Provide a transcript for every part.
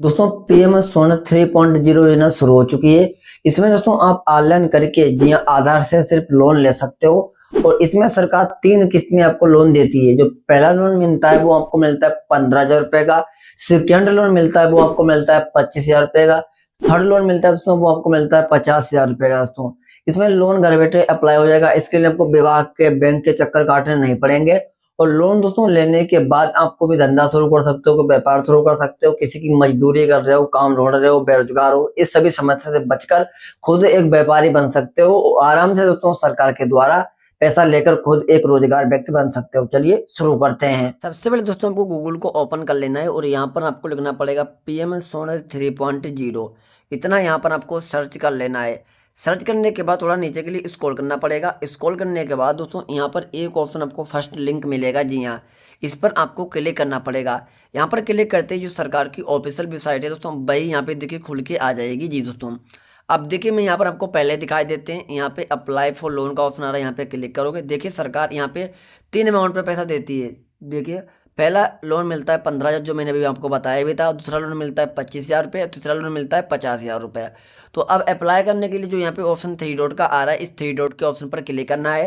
दोस्तों पीएम सोना 3.0 योजना शुरू हो चुकी है। इसमें दोस्तों आप ऑनलाइन करके जी हाँ, आधार से सिर्फ लोन ले सकते हो। और इसमें सरकार 3 किस्त में आपको लोन देती है। जो पहला लोन मिलता है वो आपको मिलता है 15,000 रुपए का। सेकेंड लोन मिलता है वो आपको मिलता है 25,000 रुपए का। थर्ड लोन मिलता है दोस्तों वो आपको मिलता है 50,000 रुपए का। दोस्तों इसमें लोन घर बैठे अप्लाई हो जाएगा। इसके लिए आपको विभाग के बैंक के चक्कर काटने नहीं पड़ेंगे। और लोन दोस्तों लेने के बाद आपको भी धंधा शुरू कर सकते हो, कोई व्यापार शुरू कर सकते हो, किसी की मजदूरी कर रहे हो, काम ढूंढ रहे हो, बेरोजगार हो, इस सभी समस्या से बचकर खुद एक व्यापारी बन सकते हो। आराम से दोस्तों सरकार के द्वारा पैसा लेकर खुद एक रोजगार व्यक्ति बन सकते हो। चलिए शुरू करते हैं। सबसे पहले दोस्तों आपको गूगल को ओपन कर लेना है और यहाँ पर आपको लिखना पड़ेगा पीएम सोलर 3.0। इतना यहाँ पर आपको सर्च कर लेना है। सर्च करने के बाद थोड़ा नीचे के लिए स्क्रॉल करना पड़ेगा। स्क्रॉल करने के बाद दोस्तों यहाँ पर एक ऑप्शन आपको फर्स्ट लिंक मिलेगा। जी हाँ, इस पर आपको क्लिक करना पड़ेगा। यहाँ पर क्लिक करते ही जो सरकार की ऑफिशियल वेबसाइट है दोस्तों वही यहाँ पे देखिए खुल के आ जाएगी। जी दोस्तों, अब देखिए मैं यहाँ पर आपको पहले दिखाई देते हैं। यहाँ पे अप्लाई फॉर लोन का ऑप्शन आ रहा है, यहाँ पे क्लिक करोगे। देखिए सरकार यहाँ पे 3 अमाउंट पे पैसा देती है। देखिए पहला लोन मिलता है 15,000 जो मैंने अभी आपको बताया भी था। और दूसरा लोन मिलता है 25,000 रुपये। तीसरा लोन मिलता है 50,000 रुपये। तो अब अप्लाई करने के लिए जो यहाँ पे ऑप्शन 3 डॉट का आ रहा है, इस 3 डॉट के ऑप्शन पर क्लिक करना है।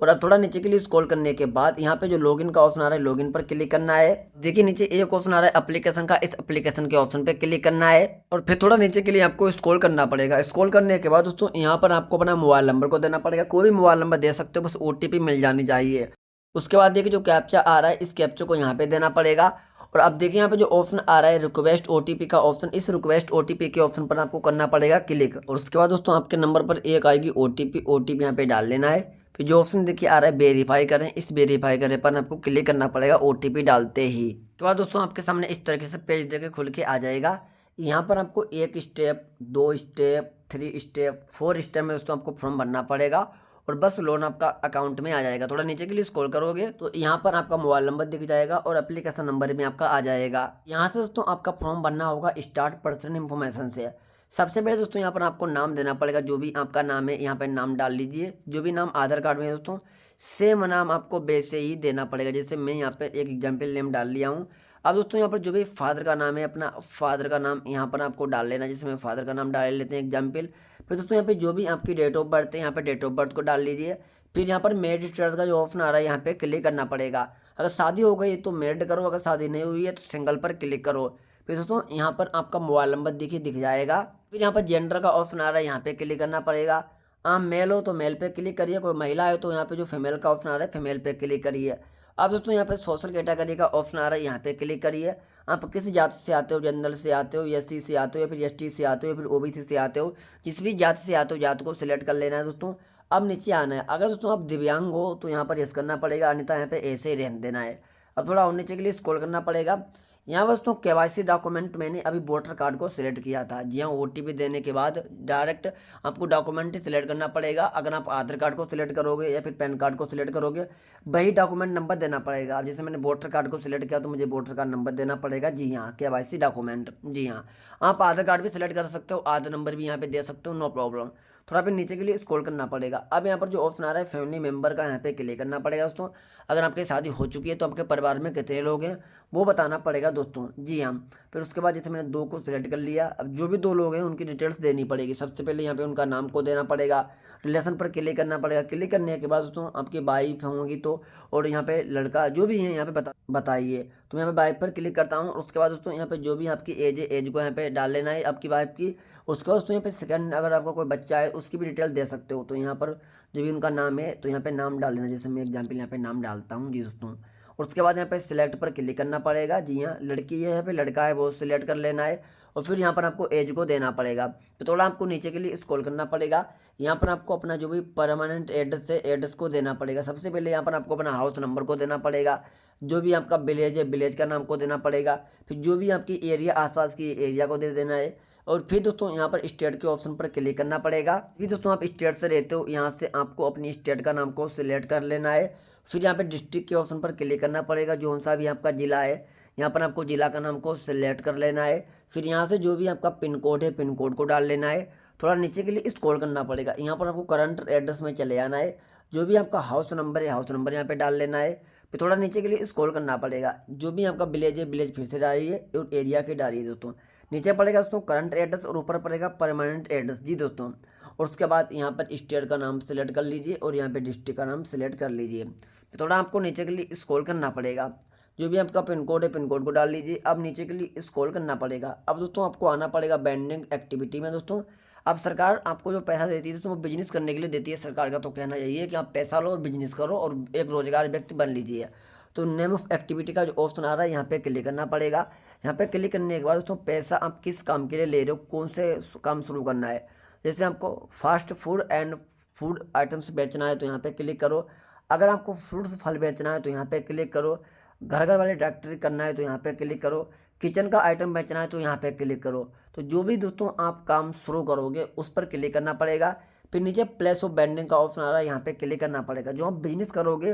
और अब थोड़ा नीचे के लिए स्क्रॉल करने के बाद यहाँ पे जो लॉगिन का ऑप्शन आ रहा है, लॉगिन पर क्लिक करना है। देखिए नीचे एक ऑप्शन आ रहा है एप्लीकेशन का, इस एप्लीकेशन के ऑप्शन पे क्लिक करना है। और फिर थोड़ा नीचे के लिए आपको स्क्रॉल करना पड़ेगा। स्क्रॉल करने के बाद दोस्तों यहाँ पर आपको अपना मोबाइल नंबर को देना पड़ेगा। कोई भी मोबाइल नंबर दे सकते हो, बस ओटीपी मिल जानी चाहिए। उसके बाद देखिए जो कैप्चा आ रहा है, इस कैप्चा को यहाँ पे देना पड़ेगा। और अब देखिए यहाँ पे जो ऑप्शन आ रहा है रिक्वेस्ट ओटीपी का ऑप्शन, इस रिक्वेस्ट ओटीपी के ऑप्शन पर आपको करना पड़ेगा क्लिक। और उसके बाद दोस्तों आपके नंबर पर एक आएगी ओटीपी। ओटीपी यहाँ पे डाल लेना है। फिर जो ऑप्शन देखिए आ रहा है वेरीफाई करें, इस वेरीफाई करने पर आपको क्लिक करना पड़ेगा ओटीपी डालते ही। तो बाद दोस्तों आपके सामने इस तरीके से पेज देके खुल के आ जाएगा। यहाँ पर आपको 1 स्टेप, 2 स्टेप, 3 स्टेप, 4 स्टेप में दोस्तों आपको फॉर्म भरना पड़ेगा। और बस लोन आपका अकाउंट में आ जाएगा। थोड़ा नीचे के लिए स्क्रॉल करोगे तो यहाँ पर आपका मोबाइल नंबर दिख जाएगा और एप्लीकेशन नंबर भी आपका आ जाएगा। यहाँ से दोस्तों आपका फॉर्म भरना होगा स्टार्ट पर्सन इन्फॉर्मेशन से। सबसे पहले दोस्तों यहाँ पर आपको नाम देना पड़ेगा। जो भी आपका नाम है यहाँ पे नाम डाल लीजिए। जो भी नाम आधार कार्ड में है दोस्तों सेम नाम आपको वैसे ही देना पड़ेगा। जैसे मैं यहाँ पे एक एग्जाम्पल नेम डाल लिया हूँ। अब दोस्तों यहाँ पर जो भी फादर का नाम है, अपना फादर का नाम यहाँ पर आपको डाल लेना। जैसे मैं फादर का नाम डाल लेते हैं एग्जाम्पल। फिर दोस्तों यहाँ पे जो भी आपकी डेट ऑफ बर्थ है, यहाँ पे डेट ऑफ बर्थ को डाल लीजिए। फिर यहाँ पर मैरिड स्टेटस का जो ऑप्शन आ रहा है यहाँ पे क्लिक करना पड़ेगा। अगर शादी हो गई तो मैरिड करो, अगर शादी नहीं हुई है तो सिंगल पर क्लिक करो। फिर दोस्तों यहाँ पर आपका मोबाइल नंबर देखिए दिख जाएगा। फिर यहाँ पर जेंडर का ऑप्शन आ रहा है, यहाँ पे क्लिक करना पड़ेगा। आप मेल हो तो मेल पे क्लिक करिए, कोई महिला है तो यहाँ पे जो फीमेल का ऑप्शन आ रहा है फीमेल पे क्लिक करिए। अब दोस्तों यहाँ पे सोशल कैटेगरी का ऑप्शन आ रहा है, यहाँ पे क्लिक करिए। आप किसी जाति से आते हो, जनरल से आते हो, एससी से आते हो, या फिर एसटी से आते हो, या फिर ओबीसी से आते हो, जिस भी जाति से आते हो जाति को सिलेक्ट कर लेना है दोस्तों। अब नीचे आना है। अगर दोस्तों आप दिव्यांग हो तो यहाँ पर यस करना पड़ेगा, अन्यथा यहाँ पे ऐसे ही रहने देना है। अब थोड़ा और नीचे के लिए स्क्रॉल करना पड़ेगा। यहाँ दोस्तों केवाईसी डॉक्यूमेंट मैंने अभी वोटर कार्ड को सिलेक्ट किया था। जी हाँ, ओटीपी देने के बाद डायरेक्ट आपको डॉक्यूमेंट ही सिलेक्ट करना पड़ेगा। अगर आप आधार कार्ड को सिलेक्ट करोगे या फिर पैन कार्ड को सिलेक्ट करोगे वही डॉक्यूमेंट नंबर देना पड़ेगा। अब जैसे मैंने वोटर कार्ड को सिलेक्ट किया तो मुझे वोटर कार्ड नंबर देना पड़ेगा। जी हाँ, केवाईसी डॉक्यूमेंट। जी हाँ, आप आधार कार्ड भी सिलेक्ट कर सकते हो, आधार नंबर भी यहाँ पे दे सकते हो, नो प्रॉब्लम। थोड़ा फिर नीचे के लिए स्क्रॉल करना पड़ेगा। अब यहाँ पर जो ऑप्शन आ रहा है फैमिली मेंबर का, यहाँ पे क्लिक करना पड़ेगा दोस्तों। अगर आपकी शादी हो चुकी है तो आपके परिवार में कितने लोग हैं वो बताना पड़ेगा दोस्तों। जी हाँ, फिर उसके बाद जैसे मैंने 2 को सिलेक्ट कर लिया। अब जो भी 2 लोग हैं उनकी डिटेल्स देनी पड़ेगी। सबसे पहले यहाँ पे उनका नाम को देना पड़ेगा, रिलेशन पर क्लिक करना पड़ेगा। क्लिक करने के बाद दोस्तों आपकी वाइफ होंगी तो, और यहाँ पे लड़का जो भी है यहाँ पे बताइए। तो मैं यहाँ पे वाइफ पर क्लिक करता हूँ। उसके बाद दोस्तों यहाँ पे जो भी आपकी एज है एज को यहाँ पे डाल लेना है आपकी वाइफ की। उसके बाद दोस्तों यहाँ पे सेकंड अगर आपका कोई बच्चा है उसकी भी डिटेल दे सकते हो। तो यहाँ पर जो भी उनका नाम है तो यहाँ पे नाम डाल लेना। जैसे मैं एग्जाम्पल यहाँ पे नाम डालता हूँ जी दोस्तों। और उसके बाद यहाँ पे सिलेक्ट पर क्लिक करना पड़ेगा। जी हाँ, लड़की है यहाँ पे, लड़का है वो सिलेक्ट कर लेना है। और फिर यहाँ पर आपको एज को देना पड़ेगा। तो थोड़ा आपको नीचे के लिए स्क्रॉल करना पड़ेगा। यहाँ पर आपको अपना जो भी परमानेंट एड्रेस है एड्रेस को देना पड़ेगा। सबसे पहले यहाँ पर आपको अपना हाउस नंबर को देना पड़ेगा। जो भी आपका विलेज है विलेज का नाम को देना पड़ेगा। फिर जो भी आपकी एरिया आसपास की एरिया को दे देना है। और फिर दोस्तों यहाँ पर स्टेट के ऑप्शन पर क्लिक करना पड़ेगा। फिर दोस्तों आप स्टेट से रहते हो, यहाँ से आपको अपनी स्टेट का नाम को सिलेक्ट कर लेना है। फिर यहाँ पे डिस्ट्रिक्ट के ऑप्शन पर क्लिक करना पड़ेगा। जो सा भी आपका ज़िला है यहाँ पर आपको ज़िला का नाम को सिलेक्ट कर लेना है। फिर यहाँ से जो भी आपका पिन कोड है पिन कोड को डाल लेना है। थोड़ा नीचे के लिए स्क्रॉल करना पड़ेगा। यहाँ पर आपको करंट एड्रेस में चले आना है। जो भी आपका हाउस नंबर है हाउस नंबर यहाँ पे डाल लेना है। फिर थोड़ा नीचे के लिए स्क्रॉल करना पड़ेगा। जो भी आपका विलेज है विलेज फिर से डालिए और एरिया की डालिए दोस्तों। नीचे पड़ेगा दोस्तों करंट एड्रेस और ऊपर पड़ेगा परमानेंट एड्रेस जी दोस्तों। और उसके बाद यहाँ पर स्टेट का नाम सेलेक्ट कर लीजिए और यहाँ पे डिस्ट्रिक्ट का नाम सेलेक्ट कर लीजिए। फिर थोड़ा आपको नीचे के लिए स्क्रॉल करना पड़ेगा, जो भी आपका पिन कोड है पिन कोड को डाल लीजिए। अब नीचे के लिए स्क्रॉल करना पड़ेगा। अब दोस्तों आपको आना पड़ेगा बैंडिंग एक्टिविटी में दोस्तों। अब सरकार आपको जो पैसा देती है दोस्तों वो बिजनेस करने के लिए देती है। सरकार का तो कहना यही है कि आप पैसा लो और बिजनेस करो और एक रोजगार व्यक्ति बन लीजिए। तो नेम ऑफ एक्टिविटी का जो ऑप्शन आ रहा है यहाँ पे क्लिक करना पड़ेगा। यहाँ पे क्लिक करने के बाद दोस्तों पैसा आप किस काम के लिए ले रहे हो, कौन से काम शुरू करना है। जैसे आपको fast food and food items बेचना है तो यहाँ पे क्लिक करो। अगर आपको फ्रूट्स फल बेचना है तो यहाँ पे क्लिक करो। घर घर वाले डॉक्टरी करना है तो यहाँ पे क्लिक करो। किचन का आइटम बेचना है तो यहाँ पे क्लिक करो। तो जो भी दोस्तों आप काम शुरू करोगे उस पर क्लिक करना पड़ेगा। फिर नीचे प्लेस ऑफ वेंडिंग का ऑप्शन आ रहा है, यहाँ पे क्लिक करना पड़ेगा। जो आप बिजनेस करोगे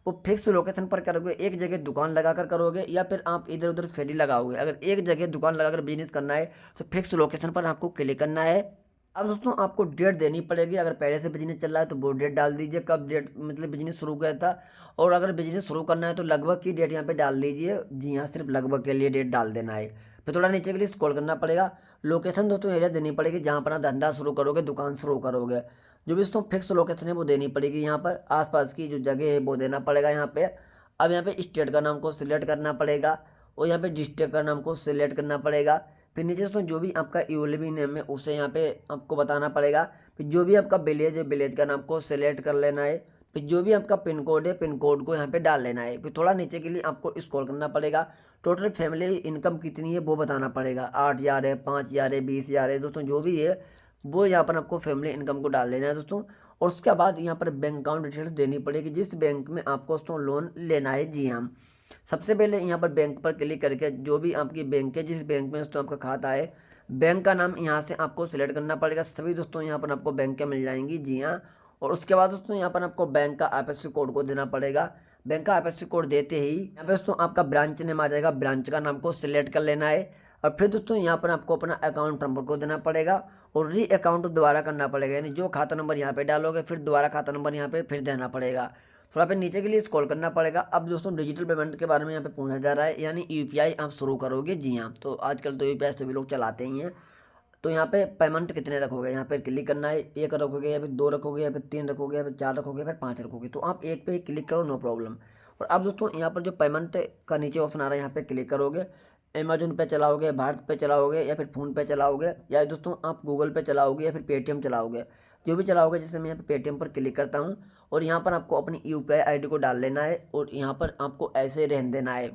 वो फिक्स लोकेशन पर करोगे, एक जगह दुकान लगाकर करोगे या फिर आप इधर उधर फेरी लगाओगे। अगर एक जगह दुकान लगाकर बिजनेस करना है तो फिक्स लोकेशन पर आपको क्लिक करना है। अब दोस्तों आपको डेट देनी पड़ेगी। अगर पहले से बिजनेस चल रहा है तो वो डेट डाल दीजिए, कब डेट मतलब बिजनेस शुरू किया था। और अगर बिजनेस शुरू करना है तो लगभग की डेट यहाँ पे डाल दीजिए। जी हाँ, सिर्फ लगभग के लिए डेट डाल देना है। फिर थोड़ा नीचे के लिए स्क्रॉल करना पड़ेगा। लोकेशन दोस्तों एरिया देनी पड़ेगी जहाँ पर आप धंधा शुरू करोगे, दुकान शुरू करोगे। जो भी दोस्तों फिक्स लोकेशन है वो देनी पड़ेगी। यहाँ पर आसपास की जो जगह है वो देना पड़ेगा यहाँ पे। अब यहाँ पे स्टेट का नाम को सिलेक्ट करना पड़ेगा और यहाँ पे डिस्ट्रिक्ट का नाम को सिलेक्ट करना पड़ेगा। फिर नीचे दोस्तों जो भी आपका यूएलबी नेम है उसे यहाँ पे आपको बताना पड़ेगा। फिर जो भी आपका विलेज है विलेज का नाम को सिलेक्ट कर लेना है। फिर जो भी आपका पिन कोड है पिन कोड को यहाँ पे डाल लेना है। फिर थोड़ा नीचे के लिए आपको स्क्रॉल करना पड़ेगा। टोटल फैमिली इनकम कितनी है वो बताना पड़ेगा। 8,000 है, 5,000 है, 20,000 है दोस्तों, जो भी है वो यहाँ पर आपको फैमिली इनकम को डाल लेना है दोस्तों। और उसके बाद यहाँ पर बैंक अकाउंट डिटेल्स देनी पड़ेगी जिस बैंक में आपको दोस्तों लोन लेना है। जी हाँ, सबसे पहले यहाँ पर बैंक पर क्लिक करके जो भी आपकी बैंक है जिस बैंक में दोस्तों आपका खाता है बैंक का नाम यहाँ से आपको सिलेक्ट करना पड़ेगा। सभी दोस्तों यहाँ पर आपको बैंक के मिल जाएंगी। जी हाँ, और उसके बाद दोस्तों यहाँ पर आपको बैंक का आईएफएससी कोड को देना पड़ेगा। बैंक का आईएफएससी कोड देते ही यहाँ पे दोस्तों आपका ब्रांच नेम आ जाएगा, ब्रांच का नाम को सिलेक्ट कर लेना है। और फिर दोस्तों यहाँ पर आपको अपना अकाउंट नंबर को देना पड़ेगा और री अकाउंट दोबारा करना पड़ेगा। यानी जो खाता नंबर यहाँ पे डालोगे फिर दोबारा खाता नंबर यहाँ पे फिर देना पड़ेगा। थोड़ा पे नीचे के लिए स्क्रॉल करना पड़ेगा। अब दोस्तों डिजिटल पेमेंट के बारे में यहाँ पे पूछा जा रहा है, यानी यूपीआई आप शुरू करोगे। जी हाँ, तो आजकल तो यूपीआई सभी लोग चलाते ही हैं। तो यहाँ पे पेमेंट कितने रखोगे यहाँ पे क्लिक करना है। एक रखोगे या फिर दो रखोगे या फिर तीन रखोगे या फिर चार रखोगे या फिर पाँच रखोगे, तो आप एक पे ही क्लिक करो, नो प्रॉब्लम। और अब दोस्तों यहाँ पर जो पेमेंट का नीचे ऑप्शन आ रहा है यहाँ पे क्लिक करोगे। अमेजोन पे चलाओगे, भारत पे चलाओगे या फिर फ़ोन पे चलाओगे या दोस्तों आप गूगल पे चलाओगे या फिर पेटीएम चलाओगे, जो भी चलाओगे। जैसे मैं यहाँ पे पेटीएम पर क्लिक करता हूँ और यहाँ पर आपको अपनी यूपीआई आईडी को डाल लेना है और यहाँ पर आपको ऐसे रहने देना है।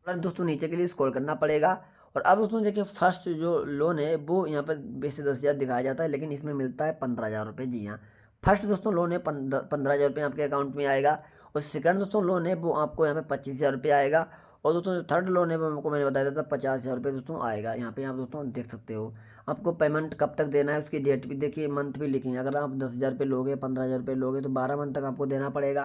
और दोस्तों नीचे के लिए स्क्रॉल करना पड़ेगा। और अब दोस्तों देखिए फर्स्ट जो लोन है वो यहाँ पर 20 से 10,000 दिखाया जाता है, लेकिन इसमें मिलता है 15,000 रुपये। जी हाँ, फर्स्ट दोस्तों लोन है 15,000 रुपये आपके अकाउंट में आएगा। और सेकंड दोस्तों लोन है वो आपको यहाँ पे 25,000 रुपये आएगा। और दोस्तों जो थर्ड लोन है वो आपको मैंने बताया था 50,000 रुपये दोस्तों आएगा। यहाँ पे आप दोस्तों देख सकते हो आपको पेमेंट कब तक देना है, उसकी डेट भी देखिए, मंथ भी लिखे हैं। अगर आप 10,000 रुपये लोगे, 15,000 रुपये लोगे तो 12 मंथ तक आपको देना पड़ेगा।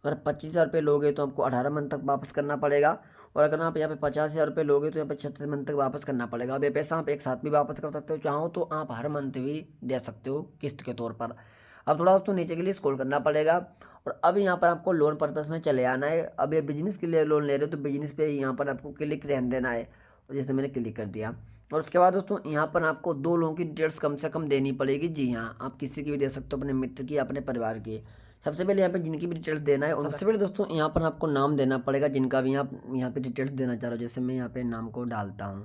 अगर 25,000 रुपये लोगे तो आपको 18 मंथ तक वापस करना पड़ेगा। और अगर आप यहाँ पे 50,000 रुपये लोगे तो यहाँ पे 36 मंथ तक वापस करना पड़ेगा। अब ये पैसा आप एक साथ भी वापस कर सकते हो, चाहो तो आप हर मंथ भी दे सकते हो किस्त के तौर पर। अब थोड़ा दोस्तों नीचे के लिए स्क्रॉल करना पड़ेगा। और अब यहाँ पर आपको लोन पर्पस में चले आना है। अब ये बिजनेस के लिए लोन ले रहे हो तो बिजनेस पे यहाँ पर आपको क्लिक रहने देना है, जैसे मैंने क्लिक कर दिया। और उसके बाद दोस्तों यहाँ पर आपको 2 लोगों की डिटेल्स कम से कम देनी पड़ेगी। जी हाँ, आप किसी की भी दे सकते हो, अपने मित्र की, अपने परिवार की। सबसे पहले यहाँ पे जिनकी भी डिटेल्स देना है, और सबसे पहले दोस्तों यहाँ पर आपको नाम देना पड़ेगा जिनका भी आप यहाँ पे डिटेल्स देना चाह रहे हो। जैसे मैं यहाँ पे नाम को डालता हूँ।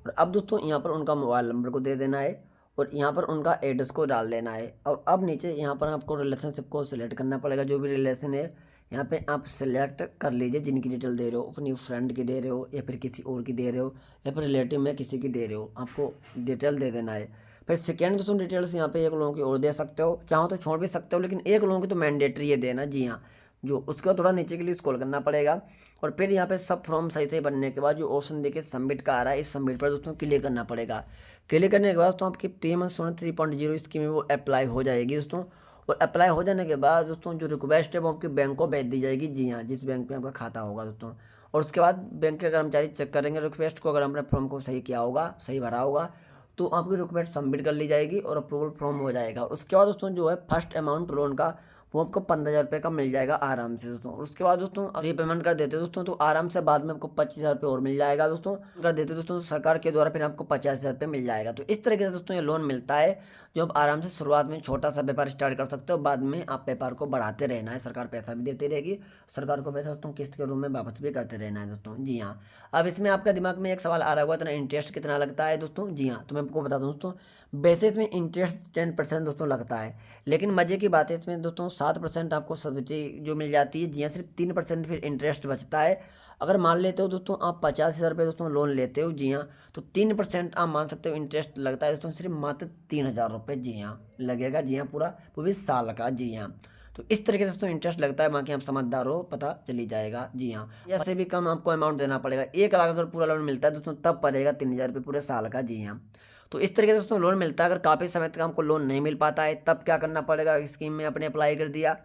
और अब दोस्तों यहाँ पर उनका मोबाइल नंबर को दे देना है और यहाँ पर उनका एड्रेस को डाल लेना है। और अब नीचे यहाँ पर आपको रिलेशनशिप को सिलेक्ट करना पड़ेगा। जो भी रिलेशन है यहाँ पे आप सिलेक्ट कर लीजिए, जिनकी डिटेल दे रहे हो, अपनी फ्रेंड की दे रहे हो या फिर किसी और की दे रहे हो या फिर रिलेटिव में किसी की दे रहे हो, आपको डिटेल दे देना है। फिर सेकेंड दोस्तों डिटेल्स यहाँ पे एक लोगों की और दे सकते हो, चाहो तो छोड़ भी सकते हो, लेकिन एक लोगों की तो मैंडेटरी है देना। जी हाँ, जो उसका थोड़ा नीचे के लिए स्क्रॉल करना पड़ेगा। और फिर यहाँ पे सब फॉर्म सही से बनने के बाद जो ऑप्शन देखिए सबमिट का आ रहा है, इस सबमिट पर दोस्तों क्लिक करना पड़ेगा। क्लिक करने के बाद तो आपकी पीएम सोना 3.0 स्कीम है वो अप्लाई हो जाएगी दोस्तों। और अप्लाई हो जाने के बाद दोस्तों जो रिक्वेस्ट है वो आपके बैंक को भेज दी जाएगी। जी हाँ, जिस बैंक में आपका खाता होगा दोस्तों। और उसके बाद बैंक के कर्मचारी चेक करेंगे रिक्वेस्ट को, अगर आपने फॉर्म को सही किया होगा, सही भरा होगा, तो आपकी रिक्वेस्ट सबमिट कर ली जाएगी और अप्रूवल फॉर्म हो जाएगा। और उसके बाद दोस्तों जो है फर्स्ट अमाउंट लोन का वो आपको 15,000 रुपये का मिल जाएगा आराम से दोस्तों। उसके बाद दोस्तों अगर ये पेमेंट कर देते दोस्तों तो आराम से बाद में आपको 25,000 रुपये और मिल जाएगा दोस्तों। कर देते दोस्तों तो सरकार के द्वारा फिर आपको 50,000 रुपये मिल जाएगा। तो इस तरीके से दोस्तों ये लोन मिलता है, जो आप आराम से शुरुआत में छोटा सा व्यापार स्टार्ट कर सकते हो, बाद में आप व्यापार को बढ़ाते रहना है, सरकार पैसा भी देती रहेगी, सरकार को पैसा दोस्तों किस्त के रूप में वापस भी करते रहना है दोस्तों। जी हाँ, अब इसमें आपका दिमाग में एक सवाल आ रहा होगा इतना इंटरेस्ट कितना लगता है दोस्तों। जी हाँ, तो मैं आपको बता दूं दोस्तों, वैसे इसमें इंटरेस्ट 10% दोस्तों लगता है, लेकिन मजे की बात है इसमें दोस्तों 7% आपको सब्सिडी जो मिल जाती है। जी हाँ, सिर्फ 3% फिर इंटरेस्ट बचता है। अगर मान लेते हो दोस्तों आप 50,000 रुपये दोस्तों लोन लेते हो, जी हाँ, तो 3% आप मान सकते हो इंटरेस्ट लगता है दोस्तों, सिर्फ मात्र 3,000 रुपये जी हाँ लगेगा। जी हाँ, पूरा वो भी साल का। जी हाँ, तो इस तरीके से दोस्तों इंटरेस्ट लगता है, बाकी आप समझदार हो पता चली जाएगा। जी हाँ, या से भी कम आपको अमाउंट देना पड़ेगा। 1 लाख अगर पूरा लोन मिलता है दोस्तों तब पड़ेगा 3,000 रुपये पूरे साल का। जी हाँ, तो इस तरीके से दोस्तों लोन मिलता है। अगर काफ़ी समय तक हमको लोन नहीं मिल पाता है तब क्या करना पड़ेगा, स्कीम में अपने अप्लाई कर दिया।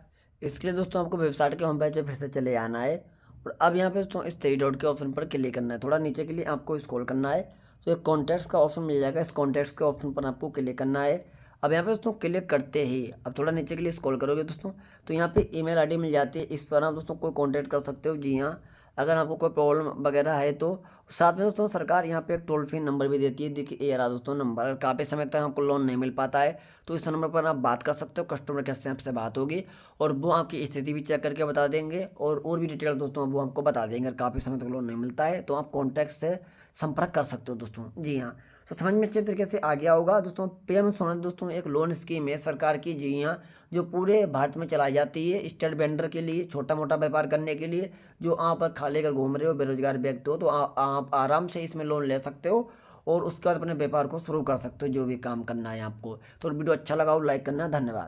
इसके लिए दोस्तों आपको वेबसाइट के होम पेज पे फिर से चले आना है, और अब यहाँ पे दोस्तों इस 3 डॉट के ऑप्शन पर क्लिक करना है। थोड़ा नीचे के लिए आपको स्क्रॉल करना है, तो एक कॉन्टैक्ट्स का ऑप्शन मिल जाएगा, इस कॉन्टैक्ट्स के ऑप्शन पर आपको क्लिक करना है। अब यहाँ पे दोस्तों क्लिक करते ही अब थोड़ा नीचे के लिए स्क्रॉल करोगे दोस्तों तो यहाँ पे ईमेल आईडी मिल जाती है, इस पर आप दोस्तों कोई कांटेक्ट कर सकते हो। जी हाँ, अगर आपको कोई प्रॉब्लम वगैरह है तो। साथ में दोस्तों सरकार यहाँ पे एक टोल फ्री नंबर भी देती है, देखिए ये रहा दोस्तों नंबर। अगर काफ़ी समय तक आपको लोन नहीं मिल पाता है तो इस नंबर पर आप बात कर सकते हो, कस्टमर केयर से आपसे बात होगी और वो आपकी स्थिति भी चेक करके बता देंगे, और भी डिटेल दोस्तों वो आपको बता देंगे। अगर काफ़ी समय तक लोन नहीं मिलता है तो आप कॉन्टैक्ट से संपर्क कर सकते हो दोस्तों। जी हाँ, तो समझ में अच्छे तरीके से आ गया होगा दोस्तों। पीएम स्वनिधि दोस्तों एक लोन स्कीम है सरकार की, जी हाँ, जो पूरे भारत में चलाई जाती है स्टेट वेंडर के लिए, छोटा मोटा व्यापार करने के लिए। जो आप खा लेकर घूम रहे हो, बेरोजगार व्यक्ति हो, तो आप आराम से इसमें लोन ले सकते हो और उसके बाद अपने व्यापार को शुरू कर सकते हो, जो भी काम करना है आपको। तो वीडियो अच्छा लगा हो लाइक करना, धन्यवाद।